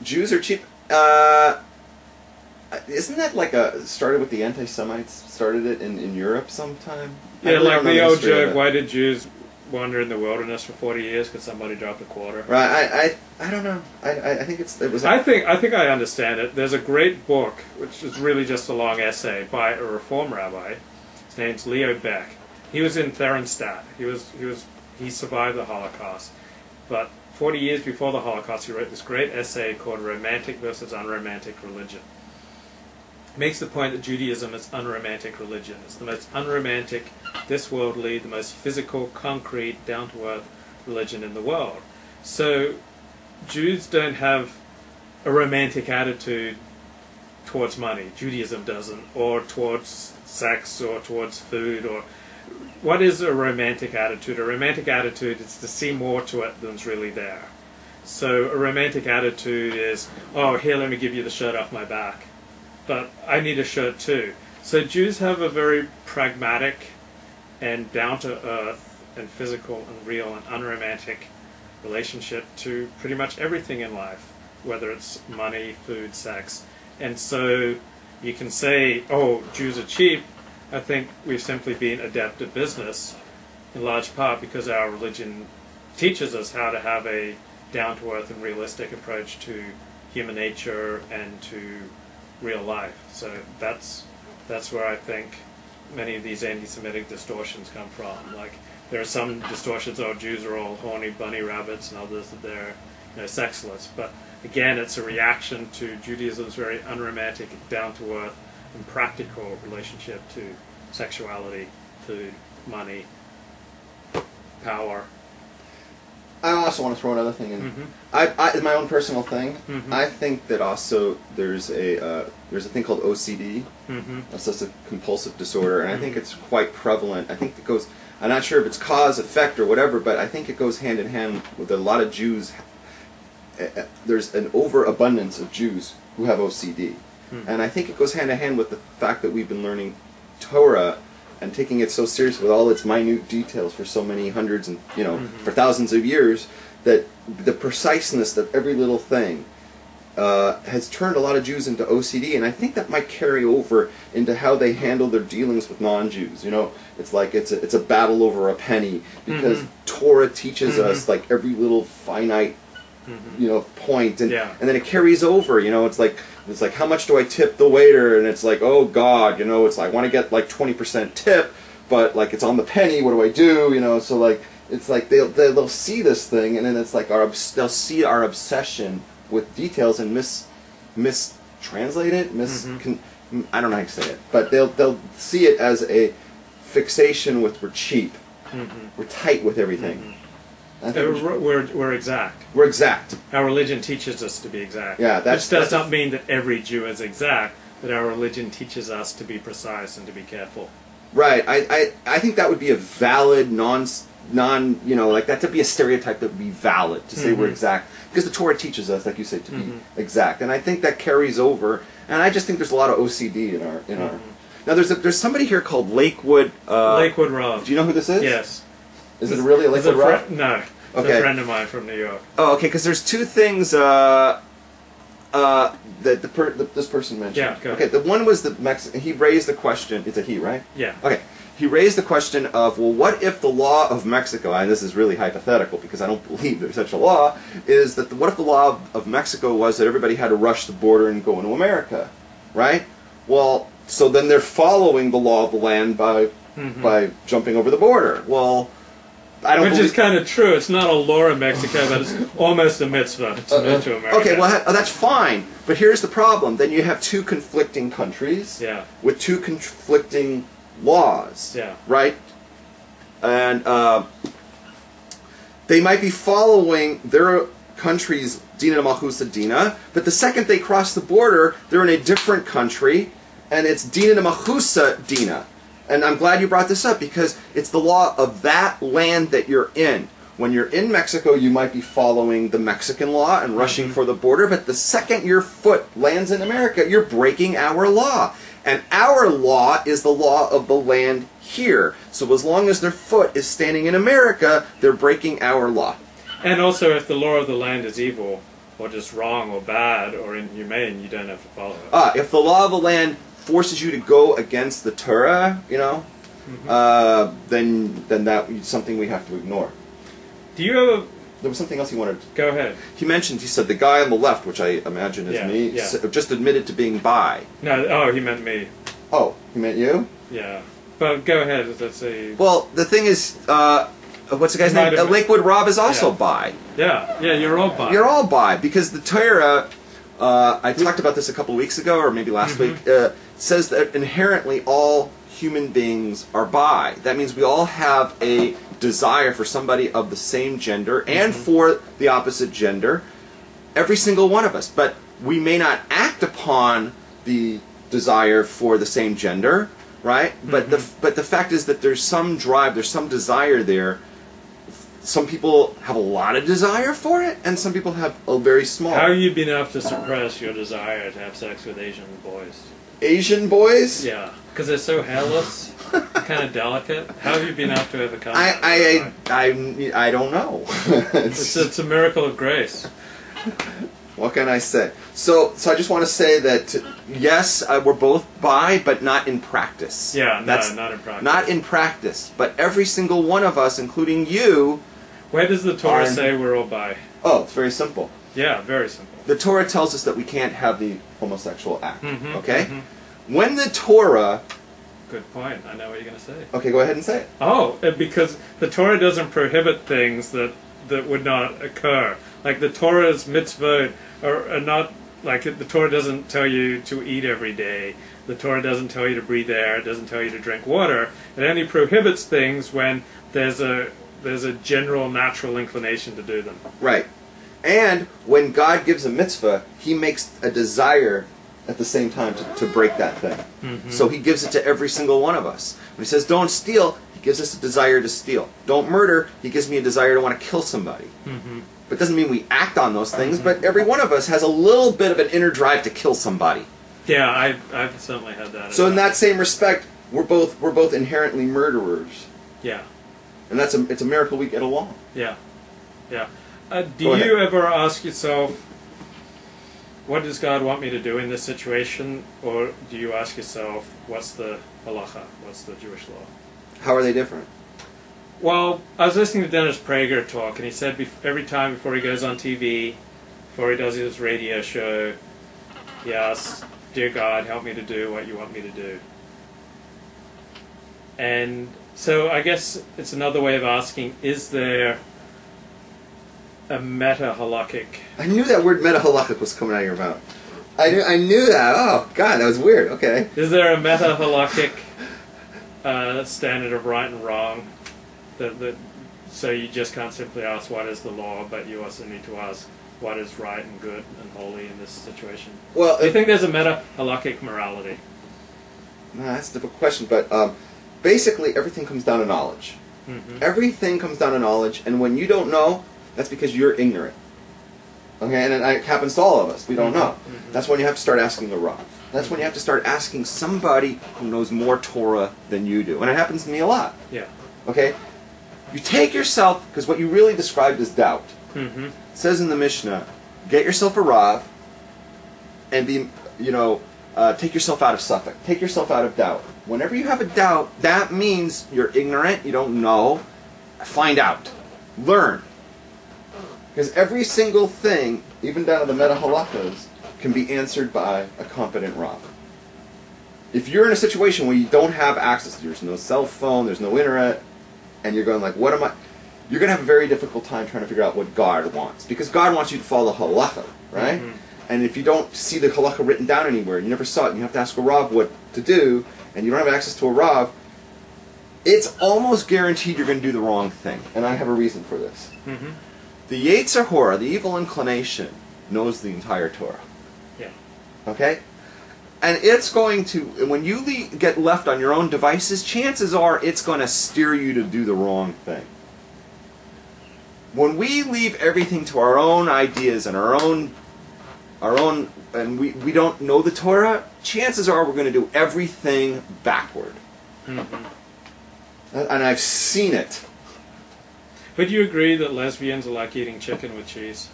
Jews are cheap. Isn't that like started with the anti-Semites? Started it in Europe sometime? Yeah, like the old joke, why did Jews wander in the wilderness for 40 years because somebody dropped a quarter? Right, I don't know. I think it was... I think I understand it. There's a great book, which is really just a long essay, by a Reform rabbi. His name's Leo Beck. He was in Theresienstadt. He survived the Holocaust. But 40 years before the Holocaust, he wrote this great essay called Romantic versus Unromantic Religion. He makes the point that Judaism is unromantic religion. It's the most unromantic, this worldly, the most physical, concrete, down-to-earth religion in the world. So Jews don't have a romantic attitude towards money. Judaism doesn't, or towards sex, or towards food, or... What is a romantic attitude? A romantic attitude is to see more to it than's really there. So a romantic attitude is, oh, here, let me give you the shirt off my back. But I need a shirt too. So Jews have a very pragmatic and down-to-earth and physical and real and unromantic relationship to pretty much everything in life, whether it's money, food, sex. And so you can say, oh, Jews are cheap. I think we've simply been adept at business in large part because our religion teaches us how to have a down-to-earth and realistic approach to human nature and to real life. So that's where I think many of these anti-Semitic distortions come from. Like, there are some distortions, oh, Jews are all horny bunny rabbits, and others that they're sexless. But again, it's a reaction to Judaism's very unromantic, down-to-earth, and practical relationship to sexuality, food, money, power. I also want to throw another thing in. Mm-hmm. My own personal thing. Mm-hmm. I think that also there's a thing called OCD. Mm-hmm. Obsessive compulsive disorder, and I think it's quite prevalent. I think it goes. I'm not sure if it's cause, effect, or whatever, but I think it goes hand in hand with a lot of Jews. There's an overabundance of Jews who have OCD. And I think it goes hand in hand with the fact that we've been learning Torah and taking it so serious with all its minute details for so many hundreds and, for thousands of years, that the preciseness of every little thing has turned a lot of Jews into OCD, and I think that might carry over into how they handle their dealings with non-Jews. It's like it's a battle over a penny, because Torah teaches us like every little finite point, and then it carries over. It's like how much do I tip the waiter, and it's like, oh God, it's like I want to get like 20% tip, but like it's on the penny. What do I do? So like it's like they'll see this thing, and then it's like they'll see our obsession with details and mistranslate it. I don't know how to say it, but they'll see it as a fixation with we're cheap, we're tight with everything. We're exact. We're exact. Our religion teaches us to be exact. Yeah, which does not mean that every Jew is exact, but our religion teaches us to be precise and to be careful. Right. I think that would be a valid like that to be a stereotype that would be valid to say we're exact, because the Torah teaches us, like you said, to be exact, and I think that carries over. And I just think there's a lot of OCD in our. Now there's somebody here called Lakewood. Lakewood Rav. Do you know who this is? Yes. Is it really a Lakewood Rav? No. It's a friend of mine from New York. Oh, okay. Because there's two things that this person mentioned. Yeah. Go okay. ahead. The one was the Mexican. He raised the question. It's a he, right? Yeah. Okay. He raised the question of, well, what if the law of Mexico, and this is really hypothetical because I don't believe there's such a law, is that what if the law of Mexico was that everybody had to rush the border and go into America, right? Well, so then they're following the law of the land by jumping over the border. Well, I don't. Which is kind of true. It's not a law in Mexico, but it's almost a mitzvah to move to America. Okay, well, that's fine. But here's the problem. Then you have two conflicting countries with two conflicting laws, right? And they might be following their country's Dina Malchusa Dina, but the second they cross the border, they're in a different country, and it's Dina Malchusa Dina. And I'm glad you brought this up, because it's the law of that land that you're in. When you're in Mexico, you might be following the Mexican law and rushing for the border, but the second your foot lands in America, you're breaking our law. And our law is the law of the land here. So as long as their foot is standing in America, they're breaking our law. And also, if the law of the land is evil, or just wrong or bad or inhumane, you don't have to follow it. If the law of the land forces you to go against the Torah, you know, then that's something we have to ignore. Do you ever... There was something else he wanted. Go ahead. He said the guy on the left, which I imagine is me, just admitted to being bi. No, he meant me. Oh, he meant you? Yeah. But go ahead, let's see. Well, the thing is, what's the guy's name? Lakewood Rob is also bi. Yeah, you're all bi. You're all bi, because the Torah, I talked about this a couple of weeks ago, or maybe last week, says that inherently all human beings are bi. That means we all have a desire for somebody of the same gender and for the opposite gender, every single one of us. But we may not act upon the desire for the same gender, right? But the fact is that there's some drive, there's some desire there. Some people have a lot of desire for it, and some people have a very small. How have you been able to suppress your desire to have sex with Asian boys? Asian boys? Yeah, because they're so hairless, kind of delicate. How have you been able to overcome I don't know. It's a miracle of grace. What can I say? So I just want to say that yes, we're both bi, but not in practice. Yeah, not in practice. Not in practice, but every single one of us, including you. Where does the Torah say we're all bi? Oh, it's very simple. Yeah, very simple. The Torah tells us that we can't have the homosexual act. Okay? When the Torah... Good point. I know what you're going to say. Okay, go ahead and say it. Oh, because the Torah doesn't prohibit things that would not occur. Like the Torah's mitzvot are not... Like the Torah doesn't tell you to eat every day. The Torah doesn't tell you to breathe air. It doesn't tell you to drink water. It only prohibits things when there's a general natural inclination to do them. Right. And when God gives a mitzvah, He makes a desire at the same time to break that thing. So He gives it to every single one of us. When He says, don't steal, He gives us a desire to steal. Don't murder, He gives me a desire to want to kill somebody. But it doesn't mean we act on those things, but every one of us has a little bit of an inner drive to kill somebody. Yeah, I've certainly had that. So in that same respect, we're both inherently murderers. Yeah. And it's a miracle we get along. Yeah. Yeah. Do you ever ask yourself, what does God want me to do in this situation? Or do you ask yourself, what's the halacha? What's the Jewish law? How are they different? Well, I was listening to Dennis Prager talk, and he said every time before he goes on TV, before he does his radio show, he asks, dear God, help me to do what you want me to do. And so I guess it's another way of asking, is there a meta-halakhic... I knew that word meta-halakhic was coming out of your mouth. I knew that. Oh, God, that was weird. Okay. Is there a meta-halakhic standard of right and wrong? So you just can't simply ask what is the law, but you also need to ask what is right and good and holy in this situation? Well, do you think there's a meta-halakhic morality? No, that's a difficult question, but basically everything comes down to knowledge. Everything comes down to knowledge, and when you don't know, that's because you're ignorant. Okay, and it happens to all of us. We don't know. That's when you have to start asking the Rav. That's when you have to start asking somebody who knows more Torah than you do. And it happens to me a lot. Yeah. Okay? You take yourself, because what you really described is doubt. It says in the Mishnah, get yourself a Rav and take yourself out of suffix. Take yourself out of doubt. Whenever you have a doubt, that means you're ignorant, you don't know. Find out. Learn. Because every single thing, even down to the meta-halakhas, can be answered by a competent Rav. If you're in a situation where you don't have access, there's no cell phone, there's no internet, and you're going like, what am I... You're going to have a very difficult time trying to figure out what God wants. Because God wants you to follow the halakha, right? And if you don't see the halakha written down anywhere, you never saw it, and you have to ask a Rav what to do, and you don't have access to a Rav, it's almost guaranteed you're going to do the wrong thing. And I have a reason for this. The Yetzer Hora, the evil inclination, knows the entire Torah. Yeah. Okay? And it's going to, when you get left on your own devices, chances are it's going to steer you to do the wrong thing. When we leave everything to our own ideas and our own, and we don't know the Torah, chances are we're going to do everything backward. And I've seen it. But do you agree that lesbians are like eating chicken with cheese?